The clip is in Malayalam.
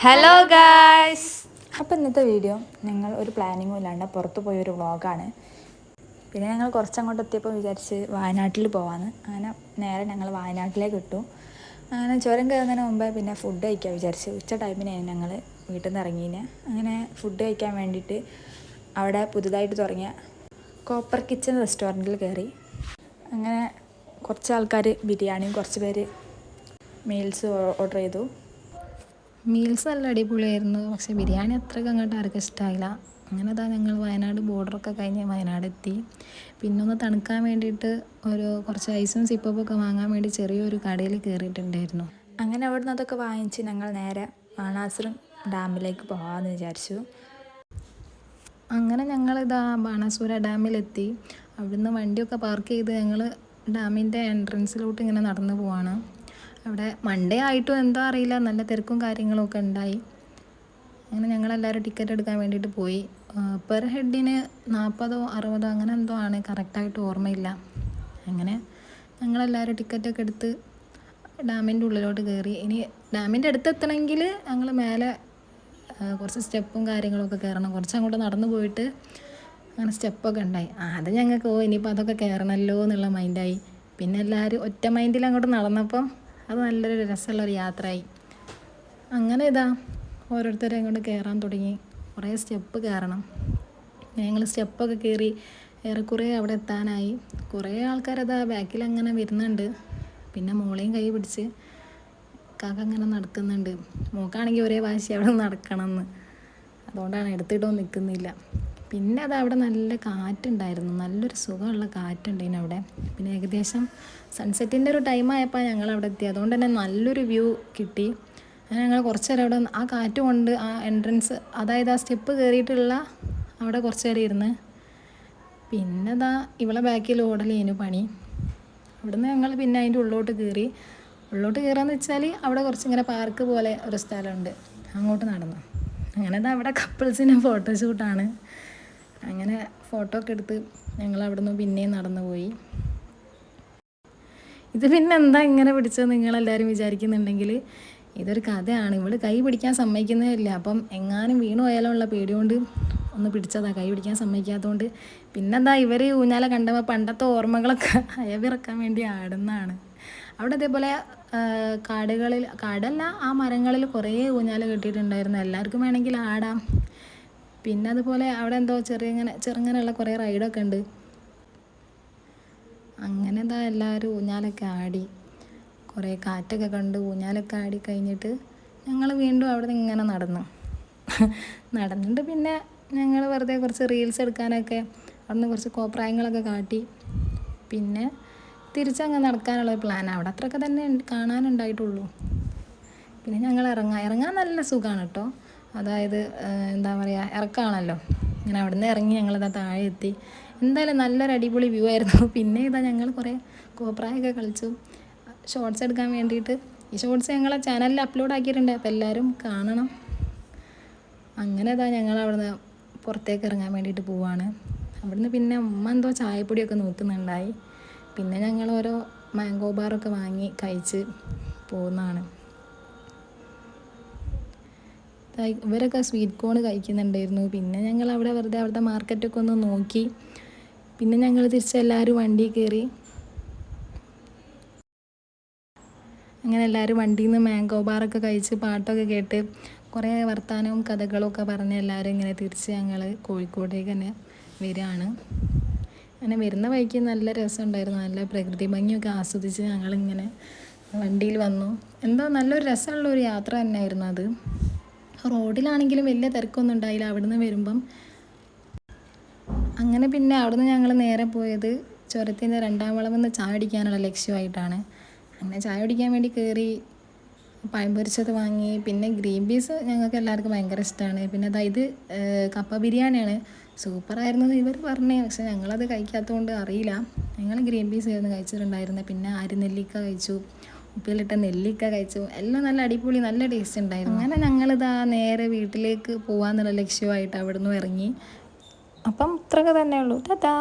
Hello guys. അപ്പോൾ ഇന്നത്തെ വീഡിയോ ഞങ്ങൾ ഒരു പ്ലാനിങ്ങും ഇല്ലാണ്ട് പുറത്തു പോയൊരു വ്ളോഗാണ്. പിന്നെ ഞങ്ങൾ കുറച്ചങ്ങോട്ട് എത്തിയപ്പോൾ വിചാരിച്ച് വയനാട്ടിൽ പോകാമെന്ന്. അങ്ങനെ നേരെ ഞങ്ങൾ വയനാട്ടിലേക്ക് ഇട്ടു. അങ്ങനെ ചുരം കയറുന്നതിന് മുമ്പേ പിന്നെ ഫുഡ് കഴിക്കാൻ വിചാരിച്ചു. ഉച്ച ടൈമിനാണ് ഞങ്ങൾ വീട്ടിൽ നിന്ന് ഇറങ്ങിയത്. അങ്ങനെ ഫുഡ് കഴിക്കാൻ വേണ്ടിയിട്ട് അവിടെ പുതുതായിട്ട് തുടങ്ങിയ കോപ്പർ കിച്ചൺ റെസ്റ്റോറൻറ്റിൽ കയറി. അങ്ങനെ കുറച്ച് ആൾക്കാർ ബിരിയാണിയും കുറച്ച് പേര് മീൽസ് ഓർഡർ ചെയ്തു. മീൽസ് നല്ല അടിപൊളിയായിരുന്നു, പക്ഷേ ബിരിയാണി അത്രയ്ക്ക് അങ്ങോട്ട് ആർക്കും ഇഷ്ടമായില്ല. അങ്ങനെ ഞങ്ങൾ വയനാട് ബോർഡറൊക്കെ കഴിഞ്ഞ് വയനാട് എത്തി. പിന്നെ ഒന്ന് തണുക്കാൻ വേണ്ടിയിട്ട് കുറച്ച് ഐസും സിപ്പപ്പൊക്കെ വാങ്ങാൻ വേണ്ടി ചെറിയൊരു കടയിൽ കയറിയിട്ടുണ്ടായിരുന്നു. അങ്ങനെ അവിടെ നിന്ന് അതൊക്കെ വാങ്ങിച്ച് ഞങ്ങൾ നേരെ ബാണാസുര ഡാമിലേക്ക് പോകാമെന്ന് വിചാരിച്ചു. അങ്ങനെ ബാണാസുര ഡാമിലെത്തി. അവിടുന്ന് വണ്ടിയൊക്കെ പാർക്ക് ചെയ്ത് ഞങ്ങൾ ഡാമിൻ്റെ എൻട്രൻസിലോട്ട് ഇങ്ങനെ നടന്നു പോവാണ്. അവിടെ മൺഡേ ആയിട്ടും എന്തോ അറിയില്ല, നല്ല തിരക്കും കാര്യങ്ങളൊക്കെ ഉണ്ടായി. അങ്ങനെ ഞങ്ങളെല്ലാവരും ടിക്കറ്റ് എടുക്കാൻ വേണ്ടിയിട്ട് പോയി. പെർ ഹെഡിന് 40-60 അങ്ങനെ എന്തോ ആണ്, കറക്റ്റായിട്ട് ഓർമ്മയില്ല. അങ്ങനെ ഞങ്ങളെല്ലാവരും ടിക്കറ്റൊക്കെ എടുത്ത് ഡാമിൻ്റെ ഉള്ളിലോട്ട് കയറി. ഇനി ഡാമിൻ്റെ അടുത്തെത്തണമെങ്കിൽ ഞങ്ങൾ മേലെ കുറച്ച് സ്റ്റെപ്പും കാര്യങ്ങളൊക്കെ കയറണം. കുറച്ച് അങ്ങോട്ട് നടന്നു പോയിട്ട് അങ്ങനെ സ്റ്റെപ്പൊക്കെ ഉണ്ടായി. അത് ഞങ്ങൾക്ക് ഇനിയിപ്പോൾ അതൊക്കെ കയറണമല്ലോ എന്നുള്ള മൈൻഡായി. പിന്നെ എല്ലാവരും ഒറ്റ മൈൻഡിൽ അങ്ങോട്ട് നടന്നപ്പം അത് നല്ലൊരു രസമുള്ളൊരു യാത്രയായി. അങ്ങനെ ഓരോരുത്തരെ അങ്ങോട്ട് കയറാൻ തുടങ്ങി. കുറേ സ്റ്റെപ്പ് കയറണം. ഞങ്ങൾ സ്റ്റെപ്പൊക്കെ കയറി ഏറെക്കുറെ അവിടെ എത്താനായി. കുറേ ആൾക്കാർ ബാക്കിൽ അങ്ങനെ വരുന്നുണ്ട്. പിന്നെ മോളെയും കൈ പിടിച്ച് കാക്ക അങ്ങനെ നടക്കുന്നുണ്ട്. മോക്കാണെങ്കിൽ ഒരേ വാശി അവിടെ നടക്കണമെന്ന്, അതുകൊണ്ടാണ് എടുത്തിട്ടൊന്നും നിൽക്കുന്നില്ല. പിന്നെ അവിടെ നല്ല കാറ്റുണ്ടായിരുന്നു, നല്ലൊരു സുഖമുള്ള കാറ്റുണ്ടായിരുന്നു അവിടെ. പിന്നെ ഏകദേശം സൺസെറ്റിൻ്റെ ഒരു ടൈമായപ്പോൾ ഞങ്ങൾ അവിടെ എത്തി. അതുകൊണ്ട് തന്നെ നല്ലൊരു വ്യൂ കിട്ടി. അങ്ങനെ ഞങ്ങൾ കുറച്ച് നേരം അവിടെ ആ കാറ്റ് കൊണ്ട് ആ എൻട്രൻസ്, അതായത് ആ സ്റ്റെപ്പ് കയറിയിട്ടുള്ള അവിടെ കുറച്ച് നേരം ഇരുന്ന്. പിന്നെ ഇവളെ ബാക്കിൽ ഓടലേനു പണി. അവിടുന്ന് ഞങ്ങൾ പിന്നെ അതിൻ്റെ ഉള്ളോട്ട് കയറി. ഉള്ളോട്ട് കയറാന്ന് വെച്ചാൽ അവിടെ കുറച്ചിങ്ങനെ പാർക്ക് പോലെ ഒരു സ്ഥലമുണ്ട്, അങ്ങോട്ട് നടന്നു. അങ്ങനെ അവിടെ കപ്പിൾസിന് ഫോട്ടോഷൂട്ടാണ്. അങ്ങനെ ഫോട്ടോ ഒക്കെ എടുത്ത് ഞങ്ങൾ അവിടുന്ന് പിന്നെയും നടന്നു പോയി. ഇത് പിന്നെ എന്താ ഇങ്ങനെ പിടിച്ചത് നിങ്ങളെല്ലാവരും വിചാരിക്കുന്നുണ്ടെങ്കിൽ, ഇതൊരു കഥയാണ്. ഇവള് കൈ പിടിക്കാൻ സമ്മതിക്കുന്നേ ഇല്ല. അപ്പം എങ്ങാനും വീണു പോയാലോ ഉള്ള പേടി കൊണ്ട് ഒന്ന് പിടിച്ചതാണ്, കൈ പിടിക്കാൻ സമ്മതിക്കാത്തതുകൊണ്ട്. പിന്നെ ഇവർ ഊഞ്ഞാല കണ്ടപ്പോൾ പണ്ടത്തെ ഓർമ്മകളൊക്കെ അയവിറക്കാൻ വേണ്ടി ആടുന്നതാണ്. അവിടെ അതേപോലെ കാടല്ല, ആ മരങ്ങളിൽ കുറേ ഊഞ്ഞാല കെട്ടിയിട്ടുണ്ടായിരുന്നു. എല്ലാവർക്കും വേണമെങ്കിൽ ആടാം. പിന്നെ അതുപോലെ അവിടെ എന്തോ ചെറുങ്ങനെയുള്ള കുറേ റൈഡൊക്കെ ഉണ്ട്. അങ്ങനെ എല്ലാവരും ഊഞ്ഞാലൊക്കെ ആടി, കുറേ കാറ്റൊക്കെ കണ്ട് ഊഞ്ഞാലൊക്കെ ആടി കഴിഞ്ഞിട്ട് ഞങ്ങൾ വീണ്ടും അവിടെ നിന്ന് ഇങ്ങനെ നടന്നിട്ട് പിന്നെ ഞങ്ങൾ വെറുതെ കുറച്ച് റീൽസ് എടുക്കാനൊക്കെ അവിടുന്ന് കുറച്ച് കോപ്രായങ്ങളൊക്കെ കാട്ടി. പിന്നെ തിരിച്ചങ്ങ് നടക്കാനുള്ളൊരു പ്ലാനാണ്. അവിടെ അത്രയൊക്കെ തന്നെ കാണാനുണ്ടായിട്ടുള്ളൂ. പിന്നെ ഞങ്ങൾ ഇറങ്ങാൻ നല്ല സുഖമാണ് കേട്ടോ. അതായത് എന്താ പറയുക, ഇറക്കമാണല്ലോ. ഇങ്ങനെ അവിടെ നിന്ന് ഇറങ്ങി ഞങ്ങളിതാ താഴെ എത്തി. എന്തായാലും നല്ലൊരു അടിപൊളി വ്യൂ ആയിരുന്നു. പിന്നെ ഞങ്ങൾ കുറേ കോപ്രായൊക്കെ കളിച്ചു ഷോർട്സ് എടുക്കാൻ വേണ്ടിയിട്ട്. ഈ ഷോർട്സ് ഞങ്ങളെ ചാനലിൽ അപ്ലോഡ് ആക്കിയിട്ടുണ്ട്, അപ്പോൾ എല്ലാവരും കാണണം. അങ്ങനെ ഞങ്ങൾ അവിടുന്ന് പുറത്തേക്ക് ഇറങ്ങാൻ വേണ്ടിയിട്ട് പോവാണ്. അവിടുന്ന് പിന്നെ ഉമ്മ എന്തോ ചായപ്പൊടിയൊക്കെ നോക്കുന്നുണ്ടായി. പിന്നെ ഞങ്ങൾ ഓരോ മാംഗോ ബാറൊക്കെ വാങ്ങി കഴിച്ച് പോകുന്നതാണ്. ഇവരൊക്കെ സ്വീറ്റ് കോൺ കഴിക്കുന്നുണ്ടായിരുന്നു. പിന്നെ ഞങ്ങൾ അവിടെ വെറുതെ അവിടുത്തെ മാർക്കറ്റൊക്കെ ഒന്ന് നോക്കി. പിന്നെ ഞങ്ങൾ തിരിച്ചെല്ലാവരും വണ്ടി കയറി. അങ്ങനെ എല്ലാവരും വണ്ടിയിൽ നിന്ന് മാംഗോ ബാറൊക്കെ കഴിച്ച് പാട്ടൊക്കെ കേട്ട് കുറേ വർത്തമാനവും കഥകളൊക്കെ പറഞ്ഞ് എല്ലാവരും ഇങ്ങനെ തിരിച്ച് ഞങ്ങൾ കോഴിക്കോടേക്ക് തന്നെ വരികയാണ്. അങ്ങനെ വരുന്ന വഴിക്ക് നല്ല രസമുണ്ടായിരുന്നു. നല്ല പ്രകൃതി ഭംഗിയൊക്കെ ആസ്വദിച്ച് ഞങ്ങളിങ്ങനെ വണ്ടിയിൽ വന്നു. എന്തോ നല്ലൊരു രസമുള്ളൊരു യാത്ര തന്നെയായിരുന്നു അത്. റോഡിലാണെങ്കിലും വലിയ തിരക്കൊന്നും ഉണ്ടായില്ല അവിടുന്ന് വരുമ്പം. അങ്ങനെ പിന്നെ അവിടുന്ന് ഞങ്ങൾ നേരെ പോയത് ചുരത്തിൻ്റെ 2ാം വളവെന്ന് ചായ അടിക്കാനുള്ള ലക്ഷ്യമായിട്ടാണ്. അങ്ങനെ ചായ അടിക്കാൻ വേണ്ടി കയറി. പഴം പൊരിച്ചത് വാങ്ങി. പിന്നെ ഗ്രീൻ പീസ് ഞങ്ങൾക്ക് എല്ലാവർക്കും ഭയങ്കര ഇഷ്ടമാണ്. പിന്നെ ഇത് കപ്പ ബിരിയാണിയാണ്, സൂപ്പറായിരുന്നു ഇവർ പറഞ്ഞേ. പക്ഷെ ഞങ്ങളത് കഴിക്കാത്തതുകൊണ്ട് അറിയില്ല. ഞങ്ങൾ ഗ്രീൻ പീസ് ആയിരുന്നു കഴിച്ചിട്ടുണ്ടായിരുന്നത്. പിന്നെ നെല്ലിക്ക കഴിച്ചു, ഉപ്പിലിട്ട നെല്ലിക്ക കഴിച്ചു. എല്ലാം നല്ല അടിപൊളി, നല്ല ടേസ്റ്റ് ഉണ്ടായിരുന്നു. അങ്ങനെ ഞങ്ങളിതാ നേരെ വീട്ടിലേക്ക് പോകാമെന്നുള്ള ലക്ഷ്യമായിട്ട് അവിടെ നിന്ന് ഇറങ്ങി. അപ്പം ഇത്രയൊക്കെ തന്നെയുള്ളൂ. ടാറ്റാ.